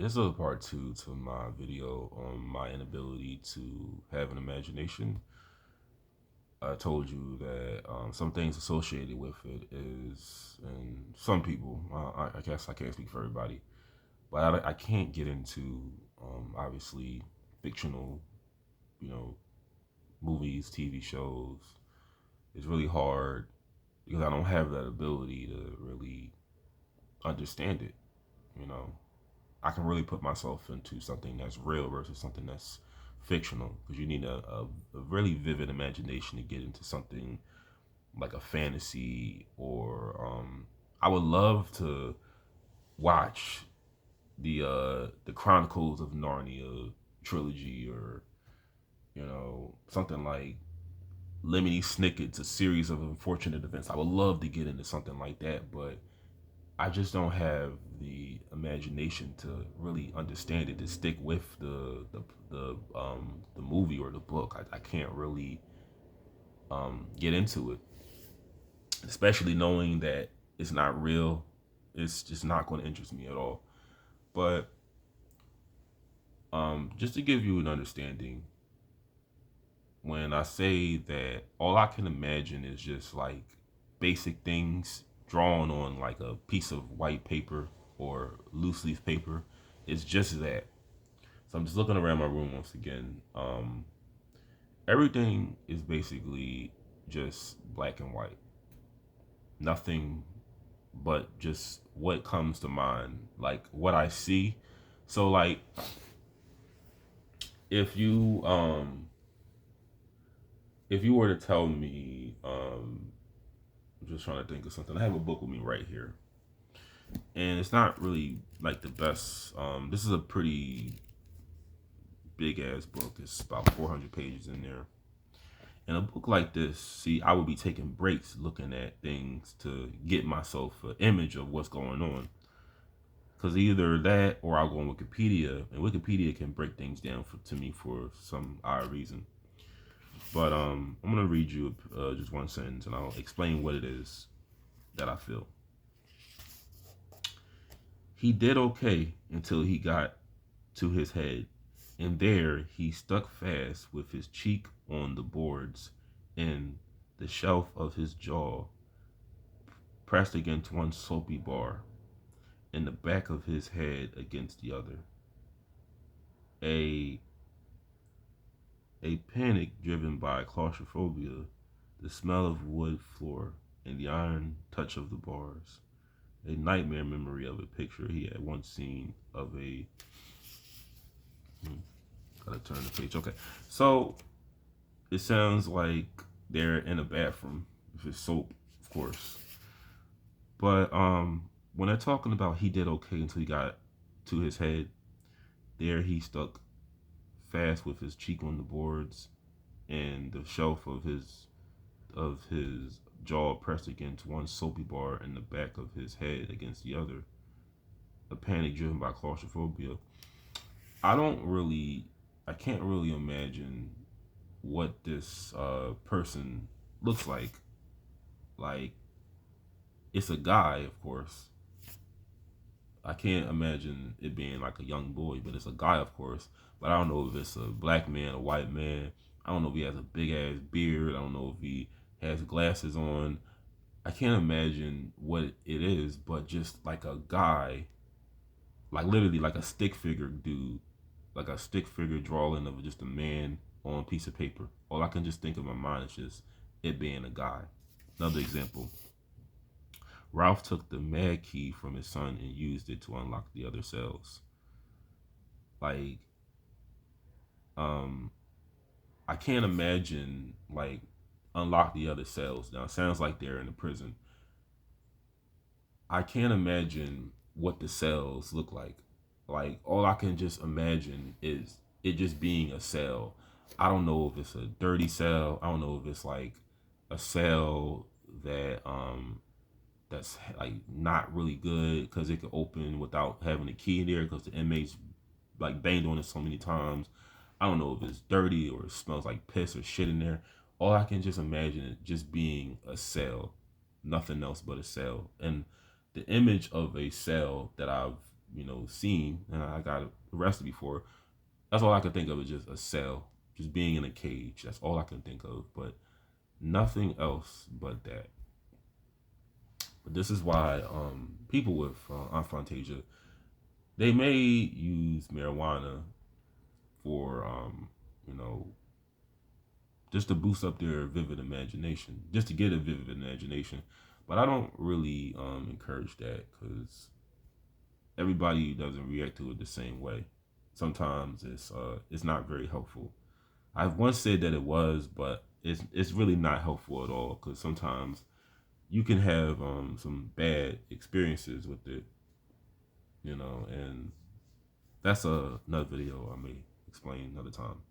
this is a part two to my video on my inability to have an imagination. I told you that some things associated with it is, and some people, I guess I can't speak for everybody, but I can't get into obviously fictional, you know, movies, TV shows. It's really hard because I don't have that ability to really understand it. You know, I can really put myself into something that's real versus something that's fictional because you need a really vivid imagination to get into something like a fantasy or I would love to watch the Chronicles of Narnia trilogy or something like Lemony Snicket's A Series of Unfortunate Events. I would love to get into something like that, but I just don't have the imagination to really understand it, to stick with the movie or the book. I can't really get into it, especially knowing that it's not real. It's just not going to interest me at all. But just to give you an understanding, when I say that all I can imagine is just like basic things drawn on like a piece of white paper or loose leaf paper, it's just that. So I'm just looking around my room once again. Everything is basically just black and white. Nothing but just what comes to mind, like what I see. So like if you if you were to tell me I'm just trying to think of something. I have a book with me right here. And it's not really like the best. This is a pretty big ass book. It's about 400 pages in there. In a book like this, see, I would be taking breaks looking at things to get myself an image of what's going on. Because either that or I'll go on Wikipedia, and Wikipedia can break things down to me for some odd reason. But I'm gonna read you just one sentence, and I'll explain what it is that I feel. He did okay until he got to his head, and there he stuck fast with his cheek on the boards and the shelf of his jaw pressed against one soapy bar, and the back of his head against the other. A a panic driven by claustrophobia, the smell of wood floor, and the iron touch of the bars. A nightmare memory of a picture he had once seen of a. Gotta turn the page. Okay, so it sounds like they're in a bathroom. If it's soap, of course. But when they're talking about he did okay until he got to his head, there he stuck fast with his cheek on the boards and the shelf of his jaw pressed against one soapy bar and the back of his head against the other. A panic driven by claustrophobia. I don't really, I can't really imagine what this person looks like. Like, it's a guy, of course. I can't imagine it being like a young boy, but it's a guy, of course. But I don't know if it's a black man, a white man. I don't know if he has a big ass beard. I don't know if he has glasses on. I can't imagine what it is, but just like a guy, like literally like a stick figure dude, like a stick figure drawing of just a man on a piece of paper. All I can just think of in my mind is just it being a guy. Another example. Ralph took the mag key from his son and used it to unlock the other cells. Like, um, I can't imagine like unlock the other cells. Now it sounds like they're in a prison. I can't imagine what the cells look like. Like all I can just imagine is it just being a cell. I don't know if it's a dirty cell. I don't know if it's like a cell that that's like not really good because it could open without having a key in there because the inmates like banged on it so many times. I don't know if it's dirty or it smells like piss or shit in there. All I can just imagine is just being a cell, nothing else but a cell. And the image of a cell that I've seen and I got arrested before. That's all I could think of is just a cell, just being in a cage. That's all I can think of, but nothing else but that. But this is why people with aphantasia, they may use marijuana for you know just to boost up their vivid imagination, just to get a vivid imagination. But I don't really encourage that because everybody doesn't react to it the same way. Sometimes it's not very helpful. I've once said that it was, but it's really not helpful at all because sometimes you can have some bad experiences with it, and that's another video I may explain another time.